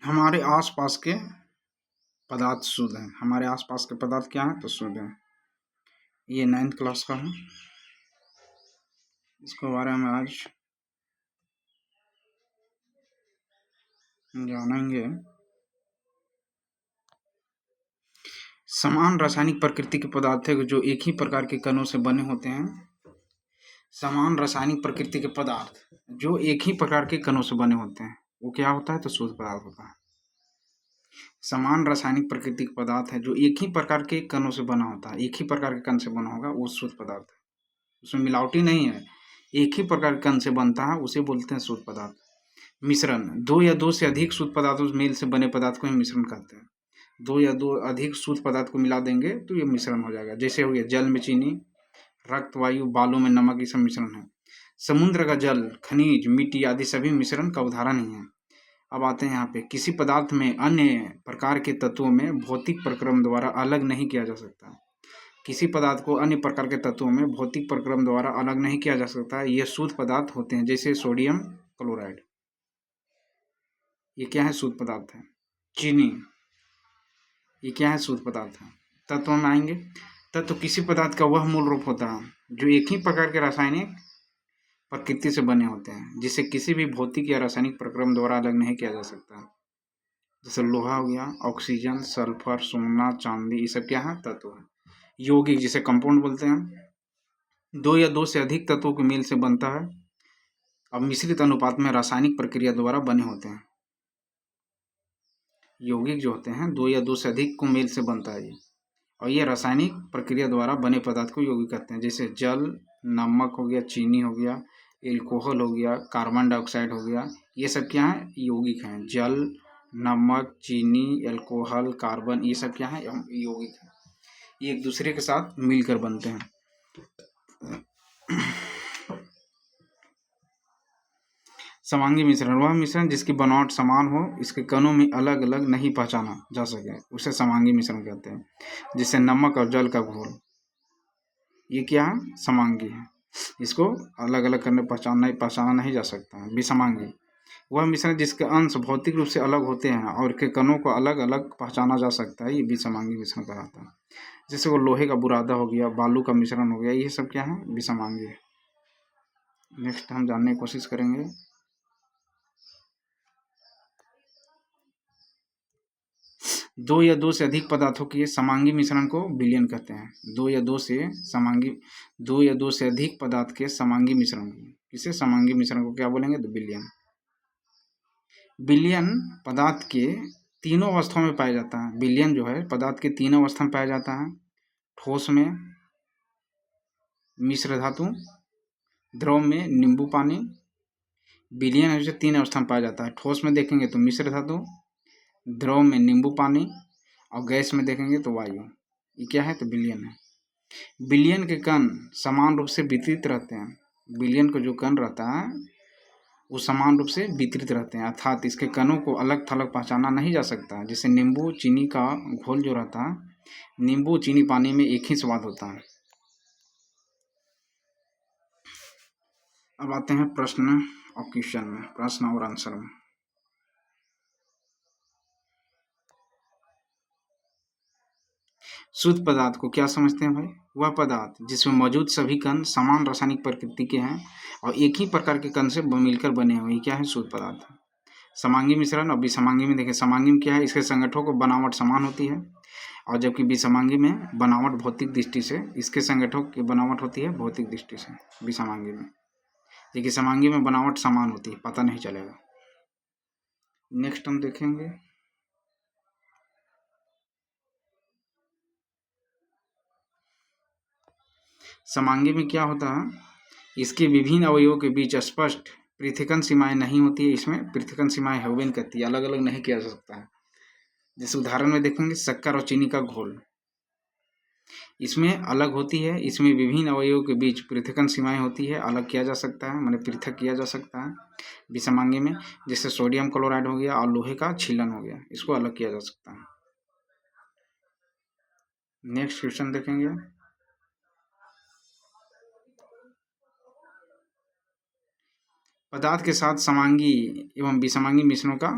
हमारे आसपास के पदार्थ शुद्ध हैं। हमारे आसपास के पदार्थ क्या हैं? तो शुद्ध हैं। ये 9th क्लास का है। इसके बारे में आज जानेंगे। समान रासायनिक प्रकृति के पदार्थ है जो एक ही प्रकार के कणों से बने होते हैं। समान रासायनिक प्रकृति के पदार्थ जो एक ही प्रकार के कणों से बने होते हैं वो क्या होता है? तो शुद्ध पदार्थ होता है। समान रासायनिक प्रकृति का पदार्थ है जो एक ही प्रकार के कणों से बना होता है। एक ही प्रकार के कण से बना होगा वो शुद्ध पदार्थ है। उसमें मिलावटी नहीं है, एक ही प्रकार के कण से बनता है, उसे बोलते हैं शुद्ध पदार्थ। मिश्रण, दो या दो से अधिक शुद्ध पदार्थों से मेल से बने पदार्थ को ही मिश्रण कहते हैं। दो या दो अधिक शुद्ध पदार्थ को मिला देंगे तो ये मिश्रण हो जाएगा। जैसे हो गया जल में चीनी, रक्त, वायु, बालू में नमक, ये सब मिश्रण है। समुद्र का जल, खनिज, मिट्टी आदि सभी मिश्रण का उदाहरण ही है। अब आते हैं यहाँ पे, किसी पदार्थ में अन्य प्रकार के तत्वों में भौतिक प्रक्रम द्वारा अलग नहीं किया जा सकता। किसी पदार्थ को अन्य प्रकार के तत्वों में भौतिक प्रक्रम द्वारा अलग नहीं किया जा सकता। ये शुद्ध पदार्थ होते हैं। जैसे सोडियम क्लोराइड, ये क्या है? शुद्ध पदार्थ है। चीनी, ये क्या है? शुद्ध पदार्थ है। तत्व में आएंगे। तत्व किसी पदार्थ का वह मूल रूप होता है जो एक ही प्रकार के रासायनिक प्रकृति से बने होते हैं, जिसे किसी भी भौतिक या रासायनिक प्रक्रम द्वारा अलग नहीं किया जा सकता। जैसे लोहा हो गया, ऑक्सीजन, सल्फर, सोना, चांदी, ये सब क्या है? तत्व है। यौगिक, जिसे कंपाउंड बोलते हैं, दो या दो से अधिक तत्वों के मेल से बनता है। अब मिश्रित अनुपात में रासायनिक प्रक्रिया द्वारा बने होते हैं। यौगिक जो होते हैं दो या दो से अधिक को मेल से बनता है ये, और ये रासायनिक प्रक्रिया द्वारा बने पदार्थ को यौगिक कहते हैं। जैसे जल, नमक हो गया, चीनी हो गया, एल्कोहल हो गया, कार्बन डाइऑक्साइड हो गया, ये सब क्या है? यौगिक हैं। जल, नमक, चीनी, एल्कोहल, कार्बन, ये सब क्या है? यौगिक है। ये एक दूसरे के साथ मिलकर बनते हैं। समांगी मिश्रण, वह मिश्रण जिसकी बनावट समान हो, इसके कणों में अलग अलग नहीं पहचाना जा सके, उसे समांगी मिश्रण कहते हैं। जैसे नमक और जल का घोल, ये क्या है? समांगी है। इसको अलग अलग करने पहचाना नहीं जा सकता है। विसमांगी, वह मिश्रण जिसके अंश भौतिक रूप से अलग होते हैं और के कणों को अलग अलग पहचाना जा सकता है, ये विसमांगी मिश्रण कहलाता है। जैसे वो लोहे का बुरादा हो गया, बालू का मिश्रण हो गया, ये सब क्या है? विसमांगी है। नेक्स्ट हम जानने की कोशिश करेंगे। दो या दो से अधिक पदार्थों के समांगी मिश्रण को विलयन कहते हैं। दो या दो से अधिक पदार्थ के समांगी मिश्रण को, किसे? समांगी मिश्रण को क्या बोलेंगे? तो विलयन। विलयन पदार्थ के तीनों अवस्थाओं में पाया जाता है। विलयन जो है पदार्थ के तीनों अवस्था में पाया जाता है। ठोस में, मिश्र धातु, द्रव में, नींबू पानी। विलयन है तीन अवस्था में पाया जाता है। ठोस में देखेंगे तो मिश्र धातु, द्रव में नींबू पानी, और गैस में देखेंगे तो वायु। ये क्या है? तो विलयन है। विलयन के कण समान रूप से वितरित रहते हैं। विलयन का जो कण रहता है वो समान रूप से वितरित रहते हैं, अर्थात इसके कणों को अलग थलग पहचाना नहीं जा सकता। जैसे नींबू चीनी का घोल जो रहता है, नींबू चीनी पानी में एक ही स्वाद होता है। अब आते हैं प्रश्न और क्वेश्चन में, प्रश्न और आंसर में। शुद्ध पदार्थ को क्या समझते हैं भाई? वह पदार्थ जिसमें मौजूद सभी कण समान रासायनिक प्रकृति के हैं और एक ही प्रकार के कण से मिलकर बने हुए, क्या है? शुद्ध पदार्थ। समांगी मिश्रण और विसमांगी में देखिए, समांगी में क्या है? इसके संगठनों को बनावट समान होती है, और जबकि विसमांगी में बनावट भौतिक दृष्टि से, इसके संगठनों की बनावट होती है भौतिक दृष्टि से विसमांगी में। देखिए समांगी में बनावट समान होती है, पता नहीं चलेगा। नेक्स्ट हम देखेंगे समांगी में क्या होता है। इसके विभिन्न अवयवों के बीच स्पष्ट पृथक्करण सीमाएं नहीं होती है। इसमें पृथक्करण सीमाएं होबेन करती है, अलग अलग नहीं किया जा सकता है। जैसे उदाहरण में देखेंगे शक्कर और चीनी का घोल, इसमें अलग होती है। इसमें विभिन्न अवयवों के बीच पृथक्करण सीमाएं होती है, अलग किया जा सकता है, माने पृथक किया जा सकता है विसमांगी में। जैसे सोडियम क्लोराइड हो गया और लोहे का छीलन हो गया, इसको अलग किया जा सकता है। नेक्स्ट क्वेश्चन देखेंगे। पदार्थ के साथ समांगी एवं विसमांगी मिश्रणों का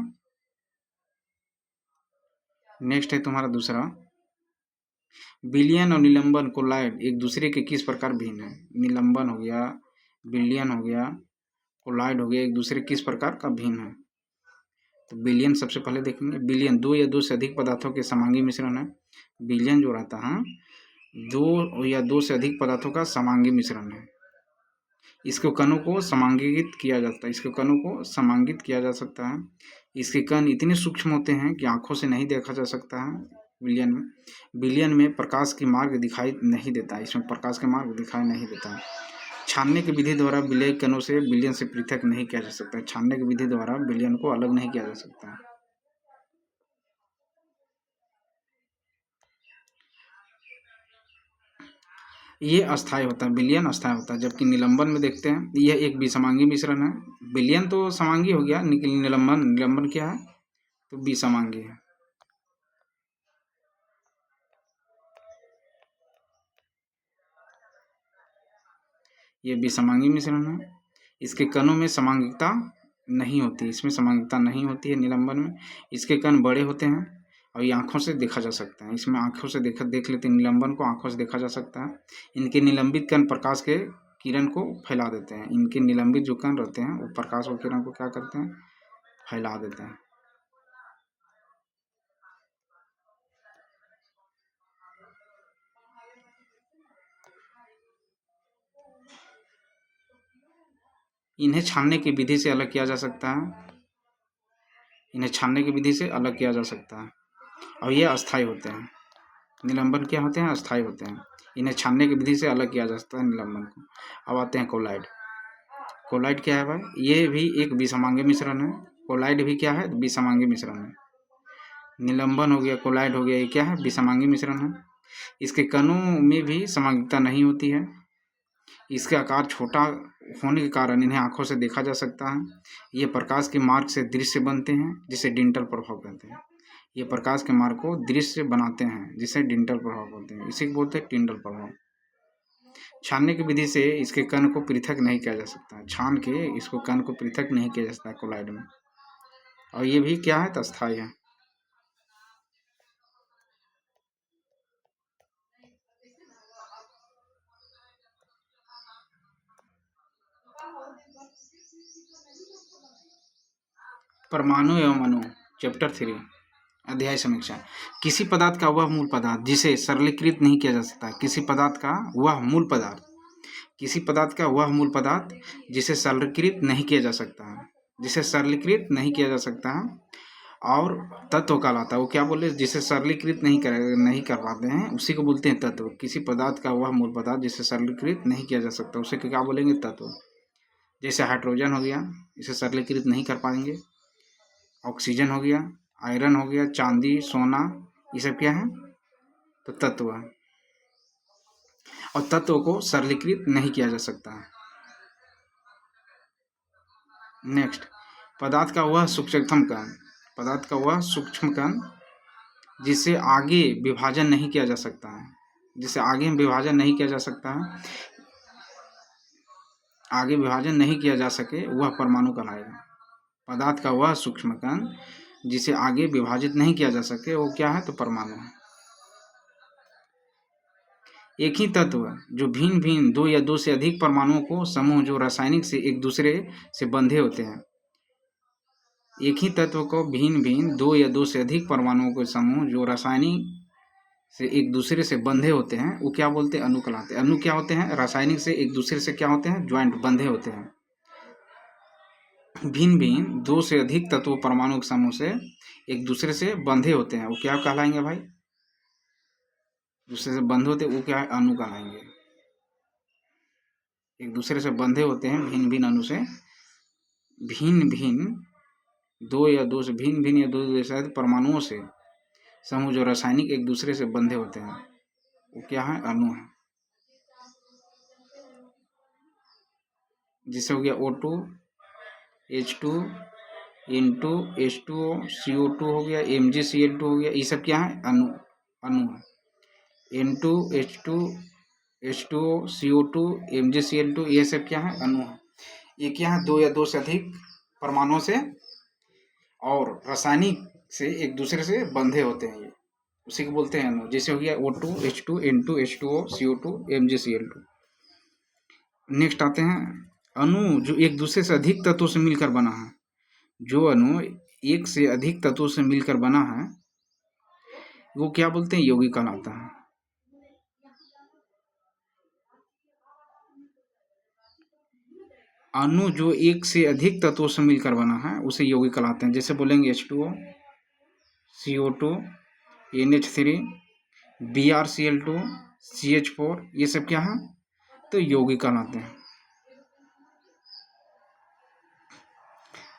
नेक्स्ट है तुम्हारा दूसरा, विलयन और निलंबन कोलाइड एक दूसरे के किस प्रकार भिन्न है। निलंबन हो गया, विलयन हो गया, कोलाइड हो गया, एक दूसरे किस प्रकार का भिन्न है। तो विलयन सबसे पहले देखेंगे। विलयन दो या दो से अधिक पदार्थों के समांगी मिश्रण है। विलयन जो रहता है दो या दो से अधिक पदार्थों का समांगी मिश्रण है। इसके कणों को समांगित किया जाता है, इसके कणों को समांगित किया जा सकता है। इसके कण इतने सूक्ष्म होते हैं कि आंखों से नहीं देखा जा सकता है। विलयन में प्रकाश की मार्ग दिखाई नहीं देता है, इसमें प्रकाश का मार्ग दिखाई नहीं देता है। छानने की विधि द्वारा विलय कणों से विलयन से पृथक नहीं किया जा सकता है। छानने की विधि द्वारा विलयन को अलग नहीं किया जा सकता है। ये अस्थायी होता है, विलयन अस्थायी होता है, जबकि निलंबन में देखते हैं यह एक विसमांगी मिश्रण है। विलयन तो समांगी हो गया, निलंबन क्या है तो विसमांगी है। ये विसमांगी मिश्रण है। इसके कणों में समांगिकता नहीं होती, इसमें समांगिकता नहीं होती है निलंबन में। इसके कण बड़े होते हैं और ये आंखों से देखा जा सकता है। इसमें आंखों से देख लेते हैं, निलंबन को आंखों से देखा जा सकता है। इनके निलंबित कण प्रकाश के किरण को फैला देते हैं। इनके निलंबित जो कण रहते हैं वो प्रकाश और किरण को क्या करते हैं, फैला देते हैं। इन्हें छानने की विधि से अलग किया जा सकता है, इन्हें छानने की विधि से अलग किया जा सकता है और ये अस्थायी होते हैं। निलंबन क्या होते हैं, अस्थायी होते हैं। इन्हें छानने की विधि से अलग किया जा सकता है निलंबन को। अब आते हैं कोलाइड। कोलाइड क्या है भाई, ये भी एक विसमांगी मिश्रण है। कोलाइड भी क्या है, विसमांगी मिश्रण है। निलंबन हो गया, कोलाइड हो गया, ये क्या है, विसमांगी मिश्रण है। इसके कणों में भी समांगिकता नहीं होती है। इसका आकार छोटा होने के कारण इन्हें आंखों से देखा जा सकता है। ये प्रकाश के मार्ग से दृश्य बनते हैं, जिसे डिंटल प्रभाव कहते हैं। ये प्रकाश के मार्ग को दृश्य बनाते हैं, जिसे डिंटल प्रभाव बोलते हैं। इसी को बोलते हैं टिंडल प्रभाव। छानने की विधि से इसके कण को पृथक नहीं किया जा सकता, छान के इसको कण को पृथक नहीं किया जा सकता कोलाइड में। और ये भी क्या है, तो अस्थायी है। परमाणु एवं अणु, चैप्टर 3, अध्याय समीक्षा। किसी पदार्थ का वह मूल पदार्थ जिसे सरलीकृत नहीं किया जा सकता। किसी पदार्थ का वह मूल पदार्थ, किसी पदार्थ का वह मूल पदार्थ जिसे सरलीकृत नहीं किया जा सकता है, जिसे सरलीकृत नहीं किया जा सकता है और तत्व कहलाता है। वो क्या बोले, जिसे सरलीकृत नहीं कर पाते हैं उसी को बोलते हैं तत्व। किसी पदार्थ का वह मूल पदार्थ जिसे सरलीकृत नहीं किया जा सकता उसे क्या बोलेंगे, तत्व। जैसे हाइड्रोजन हो गया, इसे सरलीकृत नहीं कर पाएंगे। ऑक्सीजन हो गया, आयरन हो गया, चांदी, सोना, ये सब क्या है, तो तत्व है। और तत्व को सरलीकृत नहीं किया जा सकता है। नेक्स्ट, पदार्थ का वह सूक्ष्मतम कण, पदार्थ का वह सूक्ष्म कण जिसे आगे विभाजन नहीं किया जा सकता है, जिसे आगे विभाजन नहीं किया जा सकता है, आगे विभाजन नहीं किया जा सके वह परमाणु कहलाएगा। पदार्थ का वह सूक्ष्म कण जिसे आगे विभाजित नहीं किया जा सके वो क्या है, तो परमाणु है। एक ही तत्व जो भिन्न भिन्न दो या दो से अधिक परमाणुओं को समूह जो रासायनिक से एक दूसरे से बंधे होते हैं। एक ही तत्व को भिन्न भिन्न दो या दो से अधिक परमाणुओं के समूह जो रासायनिक से एक दूसरे से बंधे होते हैं वो क्या बोलते हैं, अणु कहलाते हैं। अणु क्या होते हैं, रासायनिक से एक दूसरे से क्या होते हैं, ज्वाइंट, बंधे होते हैं। भिन्न भिन्न दो से अधिक तत्व परमाणु के समूह से एक दूसरे से बंधे होते हैं वो क्या कहलाएंगे भाई, दूसरे से बंधे होते वो क्या है, अणु कहलाएंगे। एक दूसरे से बंधे होते हैं भिन्न भिन्न अणु से, भिन्न भिन्न दो या दो से अधिक परमाणुओं से समूह जो रासायनिक एक दूसरे से बंधे होते हैं वो क्या है, अणु है। जिससे हो गया O2, H2, N2, H2O, CO2 हो गया, MgCl2 हो गया, ये सब क्या है, अणु है। N2, H2, H2O, CO2, MgCl2 ये सब क्या है, अणु है। ये क्या है, दो या दो से अधिक परमाणुओं से और रासायनिक से एक दूसरे से बंधे होते हैं, ये उसी को बोलते हैं अणु। जैसे हो गया O2 H2 N2 H2O CO2 MgCl2। Next आते हैं अणु जो एक दूसरे से अधिक तत्वों से मिलकर बना है। जो अणु एक से अधिक तत्वों से मिलकर बना है वो क्या बोलते हैं, यौगिक कहलाता है। अणु जो एक से अधिक तत्वों से मिलकर बना है उसे यौगिक कहलाते हैं। जैसे बोलेंगे H2O CO2 NH3 BrCl2 CH4, ये सब क्या है, तो यौगिक कहलाते हैं।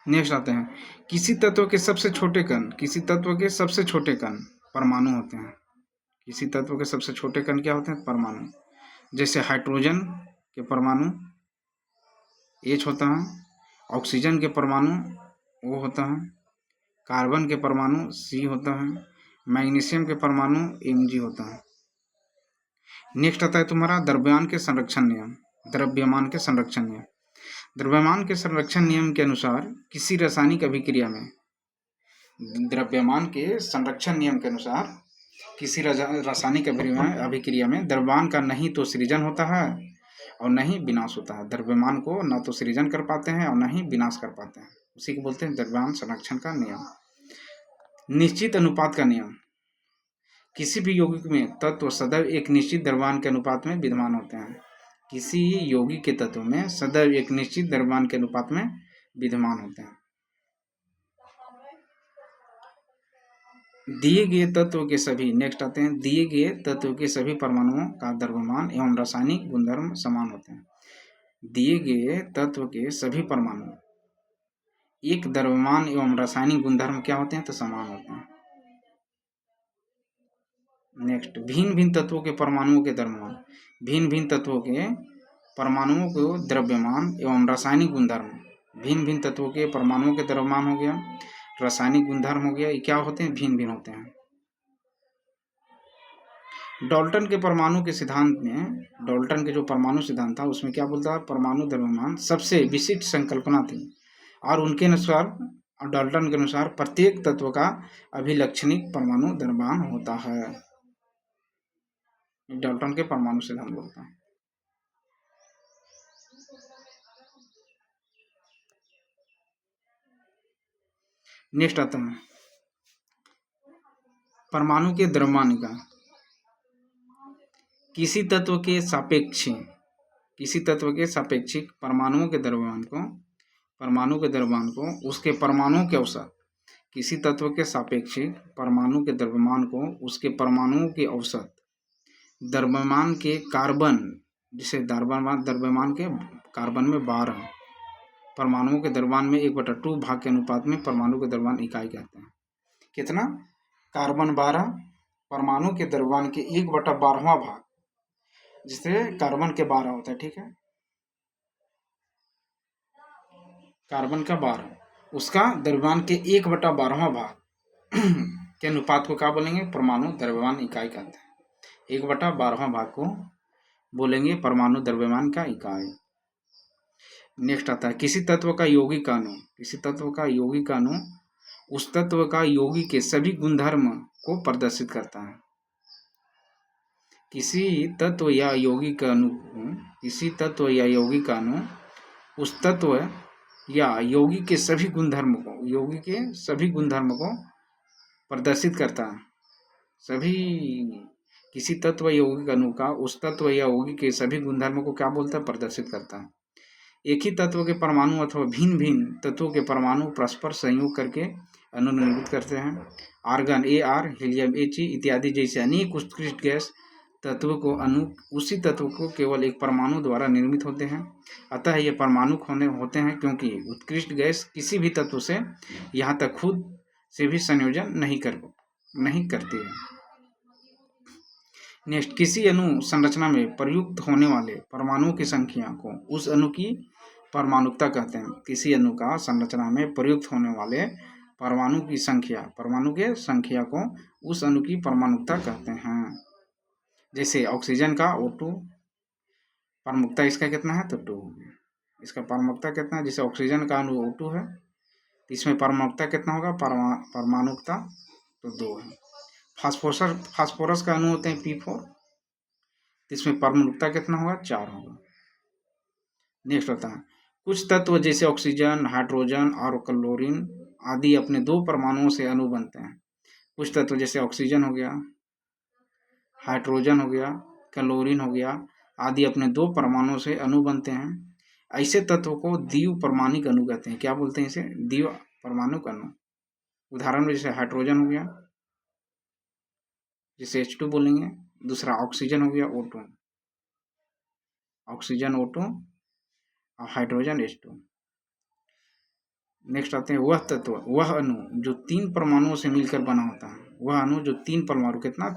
नेक्स्ट आते हैं किसी तत्व के सबसे छोटे कण, किसी तत्व के सबसे छोटे कण परमाणु होते हैं। किसी तत्व के सबसे छोटे कण क्या होते हैं, परमाणु। जैसे हाइड्रोजन के परमाणु H होता है, ऑक्सीजन के परमाणु O होता है, कार्बन के परमाणु C होता है, मैग्नीशियम के परमाणु Mg होता है। नेक्स्ट आता है तुम्हारा द्रव्यमान के संरक्षण नियम। द्रव्यमान के संरक्षण नियम। द्रव्यमान के संरक्षण नियम के अनुसार किसी रासायनिक अभिक्रिया में, द्रव्यमान के संरक्षण नियम के अनुसार किसी रासायनिक अभिक्रिया में द्रव्यमान का नहीं तो सृजन होता है और न ही विनाश होता है। द्रव्यमान को न तो सृजन कर पाते हैं और न ही विनाश कर पाते हैं, उसी को बोलते हैं द्रव्यमान संरक्षण का नियम। निश्चित अनुपात का नियम। किसी भी यौगिक में तत्व सदैव एक निश्चित द्रव्यमान के अनुपात में विद्यमान होते हैं। किसी यौगिक के तत्व में सदैव एक निश्चित द्रव्यमान के अनुपात में विद्यमान होते हैं। दिए गए तत्व के सभी, नेक्स्ट आते हैं, दिए गए तत्व के सभी परमाणुओं का द्रव्यमान एवं रासायनिक गुणधर्म समान होते हैं। दिए गए तत्व के सभी परमाणु एक द्रव्यमान एवं रासायनिक गुणधर्म क्या होते हैं, तो समान होते हैं। नेक्स्ट भिन्न भिन्न तत्वों के परमाणुओं के द्रव्यमान। भिन्न भिन्न तत्वों के परमाणुओं को द्रव्यमान एवं रासायनिक गुणधर्म, भिन्न भिन्न तत्वों के परमाणुओं के द्रव्यमान हो गया, रासायनिक गुणधर्म हो गया, ये क्या होते हैं, भिन्न भिन्न होते हैं। डाल्टन के परमाणु के सिद्धांत में, डाल्टन के जो परमाणु सिद्धांत था उसमें क्या बोलता है, परमाणु द्रव्यमान सबसे विशिष्ट संकल्पना थी और उनके अनुसार, डाल्टन के अनुसार प्रत्येक तत्व का अभिलक्षणिक परमाणु द्रव्यमान होता है। डाल्टन के परमाणु सिद्धांत बोलता है। नेक्स्ट आता है परमाणु के द्रव्यमानिका। किसी तत्व के सापेक्षिक परमाणुओं के द्रव्यमान को, परमाणु के द्रव्यमान को उसके परमाणुओं के औसत, किसी तत्व के सापेक्षिक परमाणु के द्रव्यमान को उसके परमाणुओं के औसत द्रव्यमान के कार्बन, जिसे द्रव्यमान के कार्बन में 12 परमाणुओं के द्रव्यमान में 1/2 भाग के अनुपात में परमाणु के द्रव्यमान इकाई कहते हैं। कितना, कार्बन 12 परमाणु के द्रव्यमान के 1/12वां भाग, जिसे कार्बन के 12 होता है, ठीक है, कार्बन का 12, उसका द्रव्यमान के 1/12वां भाग के अनुपात को क्या बोलेंगे, परमाणु द्रव्यमान इकाई कहते हैं। 1/12वां भाग को बोलेंगे परमाणु द्रव्यमान का इकाई। नेक्स्ट आता है किसी तत्व का यौगिक अणु। किसी तत्व का यौगिक अणु उस तत्व का यौगिक के सभी गुणधर्म को प्रदर्शित करता है। किसी तत्व या यौगिक अणु, किसी तत्व या यौगिक अणु उस तत्व या यौगिक के सभी गुणधर्म को, यौगिक के सभी गुणधर्म को प्रदर्शित करता है। सभी, किसी तत्व यौगिक अणु का उस तत्व या यौगिक के सभी गुणधर्मों को क्या बोलता है, प्रदर्शित करता है। एक ही तत्व के परमाणु अथवा भिन्न भिन्न तत्वों के परमाणु परस्पर संयोग करके अणु निर्मित करते हैं। आर्गन Ar, हीलियम He इत्यादि जैसे अनेक उत्कृष्ट गैस तत्व को अणु उसी तत्व को केवल एक परमाणु द्वारा निर्मित होते हैं। अतः ये परमाणु होते हैं क्योंकि उत्कृष्ट गैस किसी भी तत्व से यहाँ तक खुद से भी संयोजन नहीं करती है। नेक्स्ट किसी अणु संरचना में प्रयुक्त होने वाले परमाणुओं की संख्या को उस अणु की परमाणुकता कहते हैं। किसी अणु का संरचना में प्रयुक्त होने वाले परमाणु की संख्या, परमाणु के संख्या को उस अणु की परमाणुकता कहते हैं। जैसे ऑक्सीजन का O2 परमुकता इसका कितना है, तो 2 हो गया। इसका परमुकता कितना है, जैसे ऑक्सीजन का अणु O2 है तो इसमें परमाणुकता कितना होगा, परमाणुकता तो 2 है। फास्फोरस का अणु होते हैं P4, तो इसमें परमाणुकता कितना होगा, 4 होगा। नेक्स्ट होता है कुछ तत्व जैसे ऑक्सीजन, हाइड्रोजन और क्लोरीन आदि अपने 2 परमाणुओं से अणु बनते हैं। कुछ तत्व जैसे ऑक्सीजन हो गया, हाइड्रोजन हो गया, क्लोरीन हो गया आदि अपने 2 परमाणुओं से अणु बनते हैं। ऐसे तत्व को द्विपरमाणुक अणु कहते हैं। क्या बोलते हैं इसे, द्विपरमाणुक अणु। उदाहरण में जैसे हाइड्रोजन हो गया, जिसे H2 बोलेंगे। दूसरा ऑक्सीजन हो गया O2, ऑक्सीजन O2 और हाइड्रोजन H2। नेक्स्ट आते हैं वह तत्व, वह अणु जो 3 परमाणुओं से मिलकर बना होता है। वह अणु जो 3 परमाणु, कितना,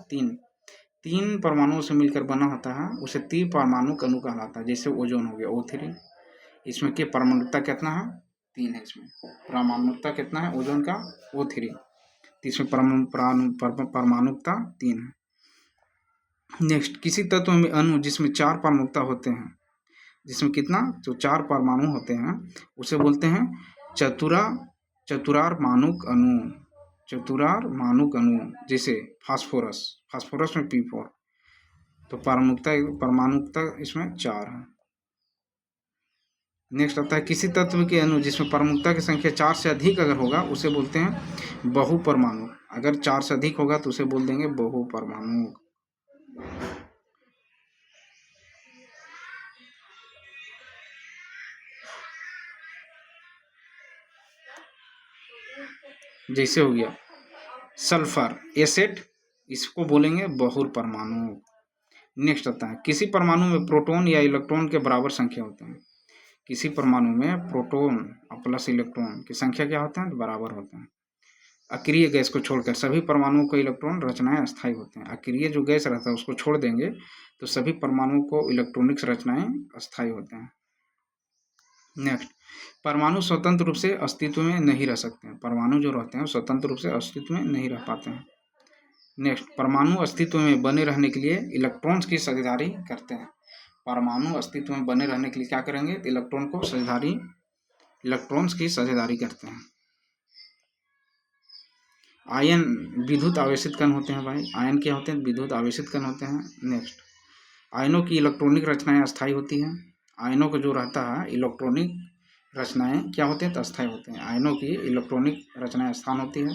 3 परमाणुओं से मिलकर बना होता है, उसे 3 परमाणुक अणु कहलाता है। जैसे ओजोन हो गया O3, इसमें की परमाणुकता कितना है, 3 है। इसमें परमाणुकता कितना है ओजोन का, O3, तो इसमें परमाणुकता 3 है। नेक्स्ट किसी तत्व में अणु जिसमें 4 परमाणुकता होते हैं, जिसमें कितना, जो 4 परमाणु होते हैं, उसे बोलते हैं चतुरार्माणुक अणु। चतुरार्माणुक अणु जैसे फास्फोरस में P4, तो परमाणुकता इसमें 4 है। नेक्स्ट आता है किसी तत्व के अणु जिसमें परमाणुकता की संख्या 4 से अधिक अगर होगा, उसे बोलते हैं बहुपरमाणु। अगर 4 से अधिक होगा तो उसे बोल देंगे बहुपरमाणु। जैसे हो गया सल्फर एसिड, इसको बोलेंगे बहुपरमाणु। नेक्स्ट आता है किसी परमाणु में प्रोटॉन या इलेक्ट्रॉन के बराबर संख्या होते हैं। किसी परमाणु में प्रोटॉन और प्लस इलेक्ट्रॉन की संख्या क्या होते हैं, बराबर होते हैं। अक्रिय गैस को छोड़कर सभी परमाणुओं को इलेक्ट्रॉन रचनाएं अस्थायी होते हैं। अक्रिय जो गैस रहता है उसको छोड़ देंगे तो सभी परमाणुओं को इलेक्ट्रॉनिक्स रचनाएं अस्थायी होते हैं। नेक्स्ट परमाणु स्वतंत्र रूप से अस्तित्व में नहीं रह सकते हैं। परमाणु जो रहते हैं स्वतंत्र रूप से अस्तित्व में नहीं रह पाते हैं। नेक्स्ट परमाणु अस्तित्व में बने रहने के लिए इलेक्ट्रॉन्स की साझेदारी करते हैं। परमाणु अस्तित्व में बने रहने के लिए क्या करेंगे, इलेक्ट्रॉन्स की साझेदारी करते हैं। आयन विद्युत आवेशित कण होते हैं भाई। आयन क्या होते हैं, विद्युत आवेशित कण होते हैं। नेक्स्ट आयनों की इलेक्ट्रॉनिक रचनाएं अस्थायी होती हैं। आयनों का जो रहता है इलेक्ट्रॉनिक रचनाएं क्या होते हैं, तो अस्थायी होते हैं। आयनों की इलेक्ट्रॉनिक रचनाएं स्थान होती है।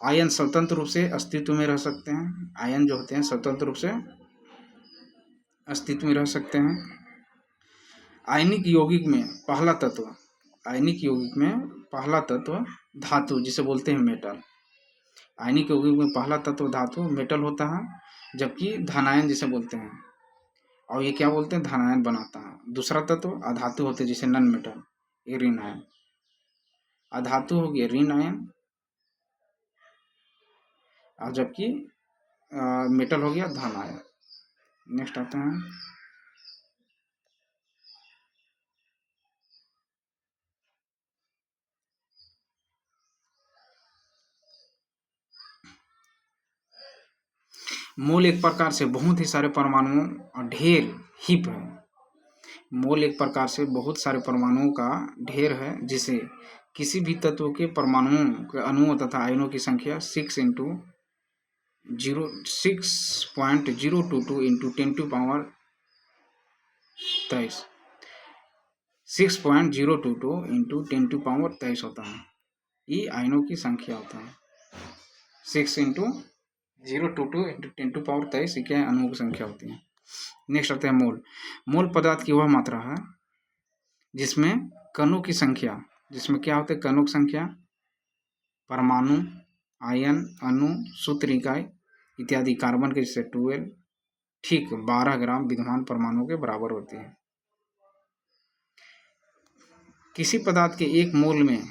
आयन स्वतंत्र रूप से अस्तित्व में रह सकते हैं। आयन जो होते हैं स्वतंत्र रूप से अस्तित्व में रह सकते हैं। आयनिक यौगिक में पहला तत्व धातु जिसे बोलते हैं मेटल। आयनिक यौगिक में पहला तत्व धातु मेटल होता है, जबकि धनायन जिसे बोलते हैं, और ये क्या बोलते हैं, धनायन बनाता है। दूसरा तत्व अधातु होते हैं जैसे नन मेटल, ये ऋण आयन। अधातु हो गया ऋण आयन, और जबकि मेटल हो गया धन आयन। नेक्स्ट आते हैं मोल एक प्रकार से बहुत ही सारे परमाणुओं और ढेर हिप है। मोल एक प्रकार से बहुत सारे परमाणुओं का ढेर है, जिसे किसी भी तत्व के परमाणुओं के अणुओं तथा आयनों की संख्या 6.022 इंटू 10⁻23 6.022 इंटू 10⁻23 होता है। ये आयनों की संख्या होता है। 6.022 इंटू 10⁻23 क्या अणुओं की संख्या होती है। नेक्स्ट आते हैं मोल। मोल पदार्थ की वह मात्रा है जिसमें कणों की संख्या, जिसमें क्या होते हैं, कणों की संख्या, परमाणु, आयन, अणु, सूत्र इकाई इत्यादि कार्बन के जैसे 12 ठीक 12 ग्राम विद्यमान परमाणुओं के बराबर होती है। किसी पदार्थ के एक मोल में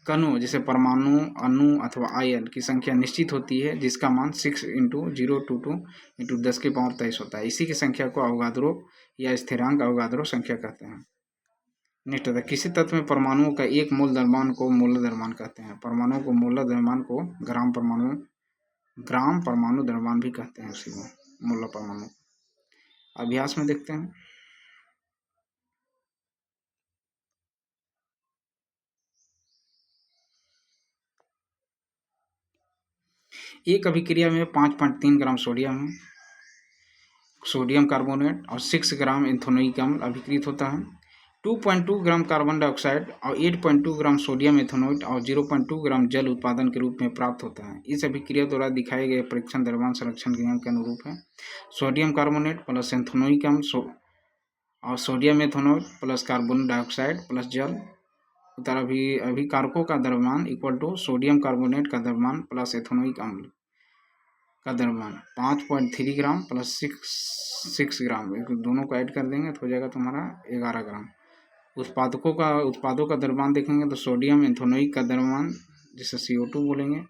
कणों जैसे परमाणु, अणु अथवा आयन की संख्या निश्चित होती है, जिसका मान 6.022 इंटू 10⁻23 होता है। इसी की संख्या को अवगाद्रो या स्थिरांक अवगाद्रो संख्या कहते हैं। नेक्स्ट आता है किसी तत्व में परमाणुओं का एक मोल द्रव्यमान को मोलर द्रव्यमान कहते हैं। परमाणुओं को मोलर द्रव्यमान को ग्राम परमाणु द्रव्यमान भी कहते हैं। उसी को मोलर परमाणु। अभ्यास में देखते हैं। एक अभिक्रिया में 5.3 ग्राम सोडियम है, सोडियम कार्बोनेट और 6 ग्राम एथेनोइक अम्ल अभिक्रित होता है। 2.2 ग्राम कार्बन डाइऑक्साइड और 8.2 ग्राम सोडियम एथेनोइट और 0.2 ग्राम जल उत्पादन के रूप में प्राप्त होता है। इस अभिक्रिया द्वारा दिखाए गए परीक्षण द्रव्यमान संरक्षण के नियम के अनुरूप है। सोडियम कार्बोनेट प्लस एथेनोइक अम्ल और sodium ethanoate plus carbon dioxide plus जल उत्तर अभिकारकों का द्रव्यमान इक्वल टू सोडियम कार्बोनेट का द्रव्यमान प्लस एथेनोइक अम्ल का द्रव्यमान 5.3 ग्राम प्लस 6 ग्राम, दोनों को ऐड कर देंगे तो हो जाएगा तुम्हारा 11 ग्राम। उत्पादों का द्रव्यमान देखेंगे तो सोडियम एथेनोइक का द्रव्यमान जिसे CO2 बोलेंगे,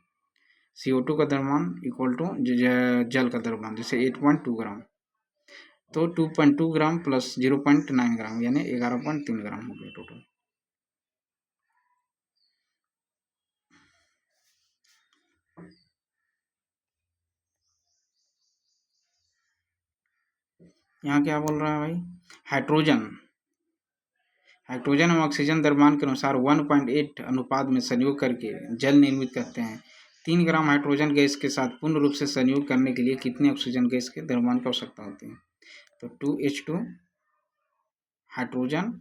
CO2 का द्रव्यमान इक्वल टू जल का द्रव्यमान जैसे 8.2 ग्राम, तो 2.2 ग्राम प्लस 0.9 ग्राम यानी 11.3 ग्राम हो गया टोटल। यहाँ क्या बोल रहा है भाई, हाइड्रोजन और ऑक्सीजन द्रव्यमान के अनुसार 1.8 अनुपात में संयोग करके जल निर्मित करते हैं। 3 ग्राम हाइड्रोजन गैस के साथ पूर्ण रूप से संयोग करने के लिए कितने ऑक्सीजन गैस के द्रव्यमान की आवश्यकता होती है? तो 2H2 हाइड्रोजन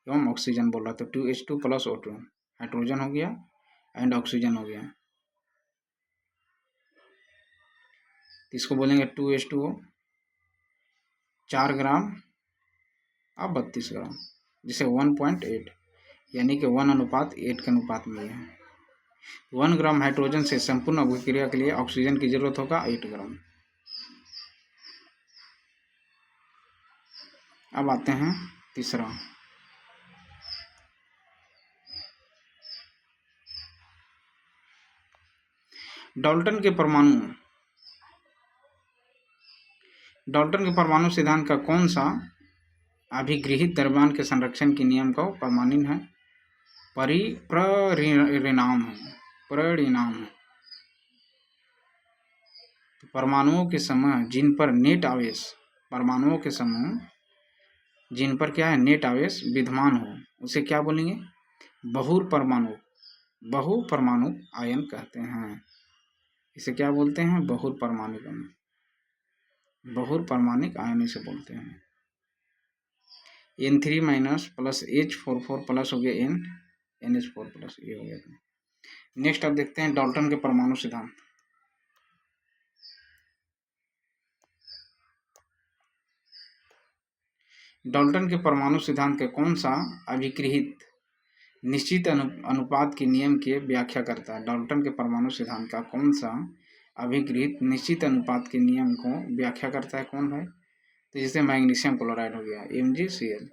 एवं ऑक्सीजन बोल रहा, तो 2H2 प्लस O2 हाइड्रोजन हो गया एंड ऑक्सीजन हो गया, इसको बोलेंगे 2H2O, 4 ग्राम और 32 ग्राम जिसे 1.8 यानी कि 1:8 के अनुपात में है। 1 ग्राम हाइड्रोजन से संपूर्ण अभिक्रिया के लिए ऑक्सीजन की जरूरत होगा 8 ग्राम। अब आते हैं तीसरा, डाल्टन के परमाणु सिद्धांत का कौन सा अभिगृहित द्रव्यमान के संरक्षण के नियम का परिणाम है? परिणाम है। परमाणुओं के समूह जिन पर नेट आवेश विद्यमान हो उसे क्या बोलेंगे? बहुपरमाणु आयन कहते हैं। इसे क्या बोलते हैं? बहुपरमाणिक आयन इसे बोलते हैं। N3 minus plus H44 plus हो गया NH4 प्लस, ये हो गया। नेक्स्ट अब देखते हैं डाल्टन के परमाणु सिद्धांत। डाल्टन के परमाणु सिद्धांत के कौन सा अभिगृहित निश्चित अनुपात के नियम की व्याख्या करता है? डाल्टन के परमाणु सिद्धांत का कौन सा अभिगृहित निश्चित अनुपात के नियम को व्याख्या करता है? कौन भाई? तो जैसे मैग्नीशियम क्लोराइड हो गया MgCl।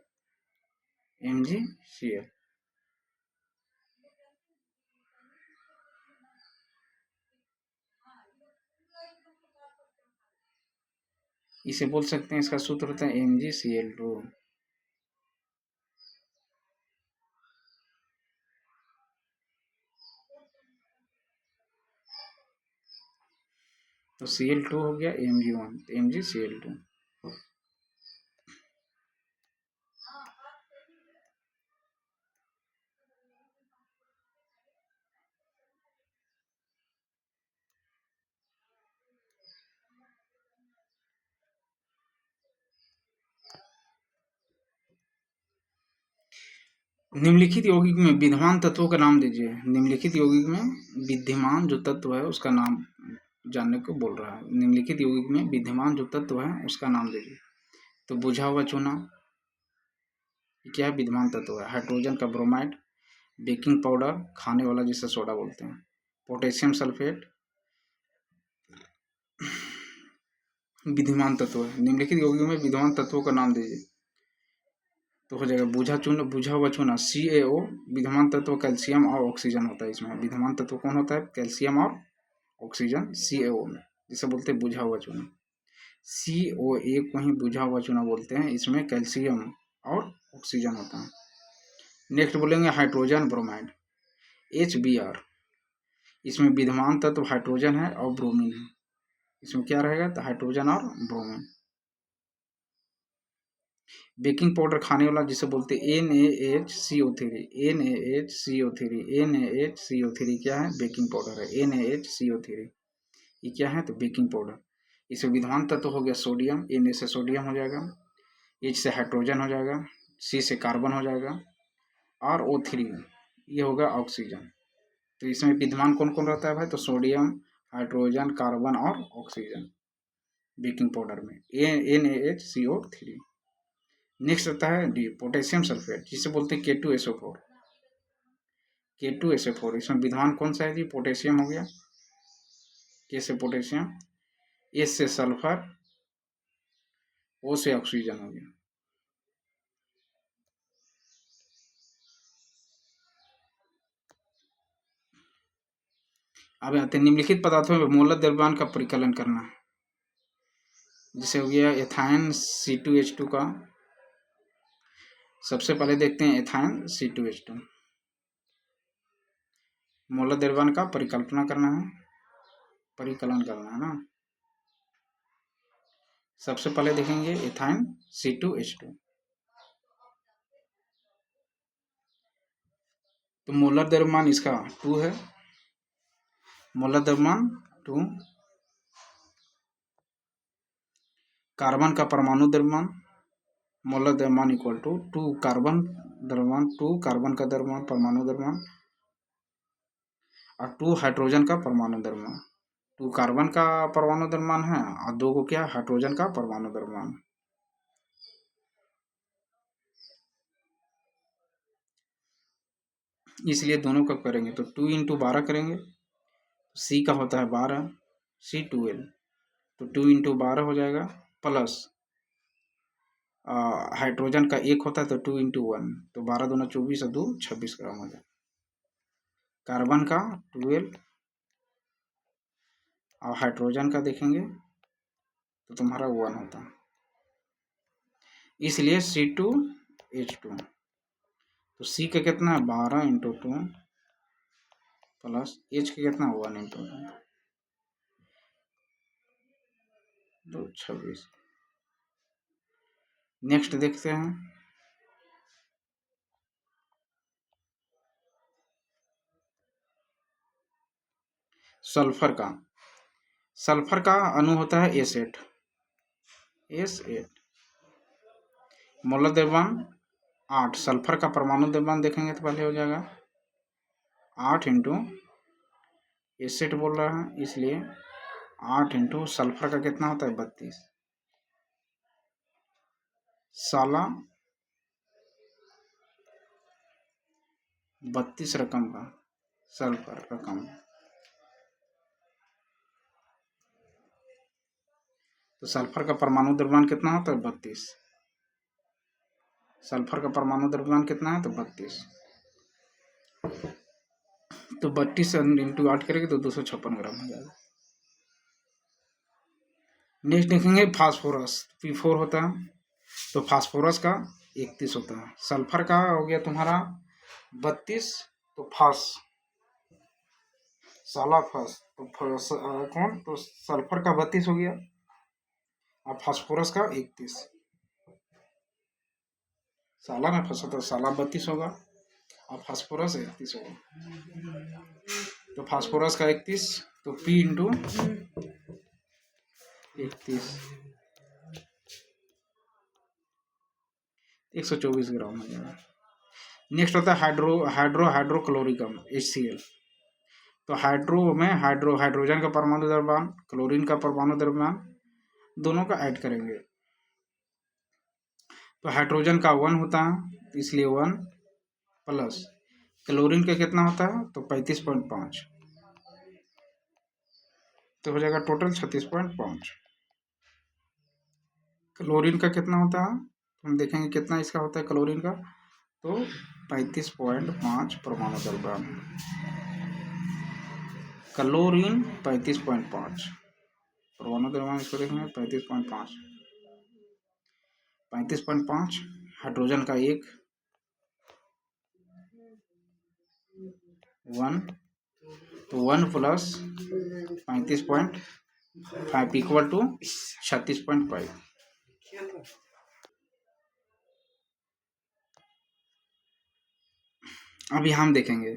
इसे बोल सकते हैं, इसका सूत्र होता है MgCl2। तो Cl2 हो गया Mg1, तो MgCl2। निम्नलिखित यौगिक में विद्यमान तत्वों का नाम दीजिए। निम्नलिखित यौगिक में विद्यमान जो तत्व है उसका नाम जानने को बोल रहा है। निम्नलिखित यौगिक में विद्यमान जो तत्व है उसका नाम दीजिए। तो बुझा हुआ चूना क्या विद्यमान तत्व है? हाइड्रोजन का ब्रोमाइड, बेकिंग पाउडर खाने वाला जिसे सोडा बोलते हैं, पोटेशियम सल्फेट विद्यमान तत्व है। निम्नलिखित यौगिक में विद्यमान तत्वों का नाम दीजिए। तो हो जाएगा बुझा हुआ चूना CaO। विद्यमान तत्व कैल्शियम और ऑक्सीजन होता है। इसमें विद्यमान तत्व कौन होता है? कैल्शियम और ऑक्सीजन CaO में, जिसे बोलते हैं बुझा हुआ चूना। COA को ही बुझा हुआ चूना बोलते हैं। इसमें कैल्शियम और ऑक्सीजन होता है। नेक्स्ट बोलेंगे हाइड्रोजन ब्रोमाइड HBr। इसमें विद्यमान तत्व हाइड्रोजन है और ब्रोमीन है। इसमें क्या रहेगा? तो हाइड्रोजन और ब्रोमीन। बेकिंग पाउडर खाने वाला जिसे बोलते हैं NaHCO3। NaHCO3 क्या है? बेकिंग पाउडर है NaHCO3। ये क्या है तो बेकिंग पाउडर। इसमें विद्यमान तत्व हो गया सोडियम, Na से सोडियम हो जाएगा, H से हाइड्रोजन हो जाएगा, C से कार्बन हो जाएगा और O3 ये होगा ऑक्सीजन। तो इसमें विद्यमान कौन कौन रहता है भाई तो सोडियम, हाइड्रोजन, कार्बन और ऑक्सीजन बेकिंग पाउडर में NaHCO3। नेक्स्ट रहता है डी पोटेशियम सल्फेट जिसे बोलते हैं K2SO4। K2SO4 इसमें विद्यमान कौन सा है जी पोटेशियम हो गया, K से पोटेशियम, S से सल्फर, O से ऑक्सीजन हो गया। अब आते हैं निम्नलिखित पदार्थों में मोलर द्रव्यमान का परिकलन करना। जैसे हो गया एथाइन C2H2 का, सबसे पहले देखते हैं एथाइन C2H2 मोलर द्रव्यमान का परिकल्पना करना है, परिकलन करना है ना। सबसे पहले देखेंगे एथाइन C2H2। तो मोलर द्रव्यमान इसका 2 है, मोलर द्रव्यमान 2। कार्बन का परमाणु द्रव्यमान मोलर द्रव्यमान इक्वल टू 2 कार्बन द्रव्यमान, 2 कार्बन का द्रव्यमान परमाणु द्रव्यमान और 2 हाइड्रोजन का परमाणु द्रव्यमान। 2 कार्बन का परमाणु द्रव्यमान है और 2 को क्या हाइड्रोजन का परमाणु द्रव्यमान। इसलिए दोनों का करेंगे तो 2 इंटू 12 करेंगे, सी का होता है 12 C12, तो 2 इंटू 12 हो जाएगा, प्लस हाइड्रोजन का 1 होता है तो 2 इंटू 1, तो 12 दूना 24 और 2 26 ग्राम हो जाएगा। कार्बन का 12 और हाइड्रोजन का देखेंगे तो तुम्हारा 1 होता है, इसलिए C2H2। तो C का कितना है 12 इंटू 2 प्लस H का कितना 1 इंटू 2 26। नेक्स्ट देखते हैं सल्फर का। सल्फर का अणु होता है S8। मोलर द्रव्यमान 8, सल्फर का परमाणु द्रव्यमान देखेंगे तो पहले हो जाएगा 8 इंटू एसिड बोल रहा है, इसलिए 8 इंटू सल्फर का कितना होता है 32, 32 रकम का सल्फर रकम। तो सल्फर का परमाणु द्रव्यमान कितना होता है 32, सल्फर का परमाणु द्रव्यमान कितना है तो 32, तो 32 इंटू 8 करेंगे तो 256 ग्राम हो जाएगा। नेक्स्ट देखेंगे फास्फोरस, P4 होता है, तो फास्फोरस का 31 होता है। सल्फर का हो गया तुम्हारा 32, तो साला फस तो कौन तो सल्फर का 32 हो गया और फास्फोरस का 31। साला में फंसा तो साला 32 होगा और फास्फोरस 31 होगा। तो फास्फोरस का 31, तो P इंटू 31 124 ग्राम हो जाएगा। नेक्स्ट होता है हाइड्रोक्लोरिकम HCl। तो हाइड्रोजन का परमाणु द्रव्यमान, क्लोरीन का परमाणु द्रव्यमान दोनों का ऐड करेंगे। तो हाइड्रोजन का 1 होता है इसलिए 1 प्लस क्लोरीन का कितना होता है तो 35.5, तो हो जाएगा टोटल 36.5। क्लोरीन का कितना होता है हम देखेंगे कितना इसका होता है क्लोरीन का, तो 35.5 परमाणु द्रव्यमान। क्लोरीन 35.5 परमाणु द्रव्यमान, इसको देखेंगे 35.5। हाइड्रोजन का 1 1, तो 1 प्लस 35.5 इक्वल टू 36.5। अभी हम देखेंगे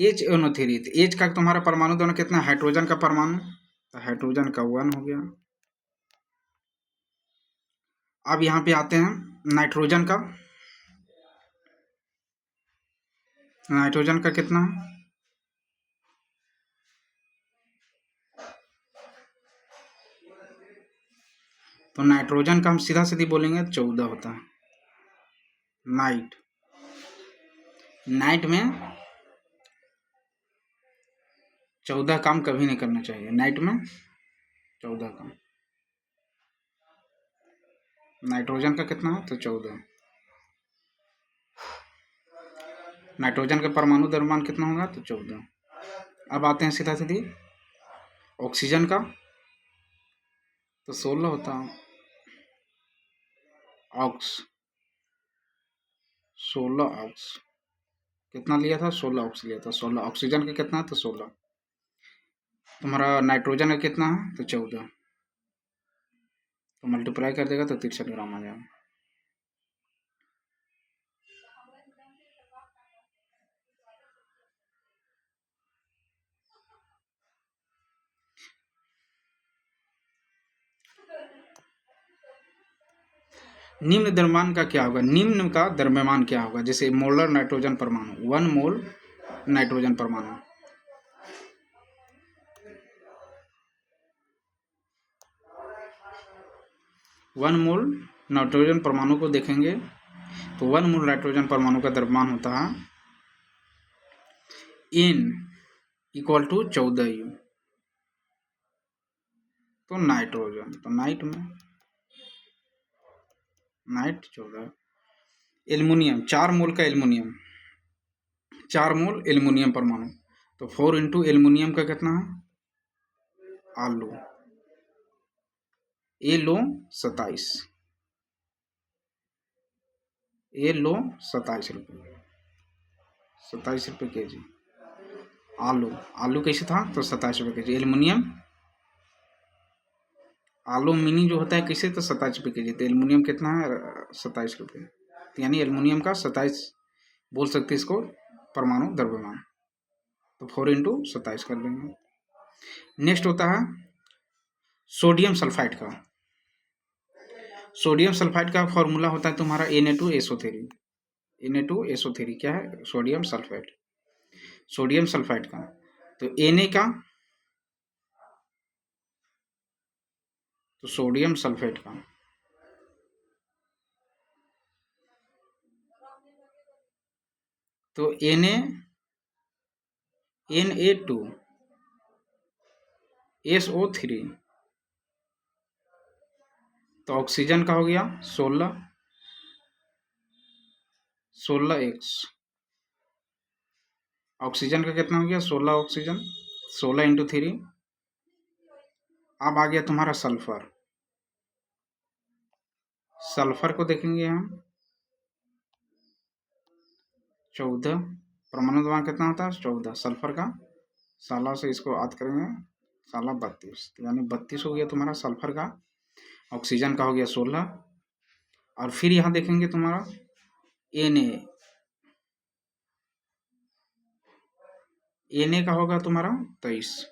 NO3, H का तुम्हारा परमाणु दोनों कितना, हाइड्रोजन का परमाणु, तो हाइड्रोजन का 1 हो गया। अब यहाँ पे आते हैं नाइट्रोजन का, नाइट्रोजन का कितना है, तो नाइट्रोजन का हम सीधा सीधी बोलेंगे 14 होता है। नाइट में 14 काम कभी नहीं करना चाहिए, नाइट में 14 काम। नाइट्रोजन का कितना है, तो 14। नाइट्रोजन का परमाणु द्रव्यमान कितना होगा, तो 14। अब आते हैं सीधा सीधी ऑक्सीजन का, तो 16 होता है। ऑक्स 16 ऑक्स कितना लिया था, 16 ऑक्स लिया था। 16 ऑक्सीजन का कितना है, तो 16। तुम्हारा नाइट्रोजन का कितना है, तो 14, तो मल्टीप्लाई कर देगा तो 63 ग्राम आ जाएगा। निम्न द्रव्यमान का क्या होगा, निम्न का द्रव्यमान क्या होगा, जैसे मोलर नाइट्रोजन परमाणु, 1 मोल नाइट्रोजन परमाणु, वन मोल नाइट्रोजन परमाणु को देखेंगे तो 1 मोल नाइट्रोजन परमाणु का द्रव्यमान होता है N इक्वल टू 14U। तो नाइट्रोजन, तो नाइट में नाइट 14। एल्युमिनियम 4 मोल का एल्युमिनियम, 4 मोल एल्युमिनियम परमाणु, तो 4 इंटू एल्युमिनियम का कितना है, आलू, ए लो 27, ए लो 27 रुपये, 27 रुपये के जी। आलू, आलू कैसे था, तो 27 रुपये के जी। एल्युमिनियम, आलू मिनी जो होता है कैसे, तो 27 रुपये के जी। तो एल्युमिनियम कितना है, 27 रुपये, तो यानी एल्युमिनियम का 27 बोल सकते इसको परमाणु द्रव्यमान, तो 4 इंटू 27 कर देंगे। नेक्स्ट होता है सोडियम सल्फाइड का। सोडियम सल्फाइड का फॉर्मूला होता है तुम्हारा Na2SO3। Na2SO3 क्या है, सोडियम सल्फाइड। सोडियम सल्फाइड का तो Na का, तो सोडियम सल्फेट का तो Na2SO3, तो ऑक्सीजन का हो गया 16x, ऑक्सीजन का कितना हो गया 16 ऑक्सीजन, 16 इंटू 3। अब आ गया तुम्हारा सल्फर, सल्फर को देखेंगे हम 14, परमाणु द्रव्यमान कितना होता है 14, सल्फर का 16 से इसको याद करेंगे 16 32, यानी 32 हो गया तुम्हारा सल्फर का। ऑक्सीजन का हो गया 16, और फिर यहाँ देखेंगे तुम्हारा Na का होगा तुम्हारा 23,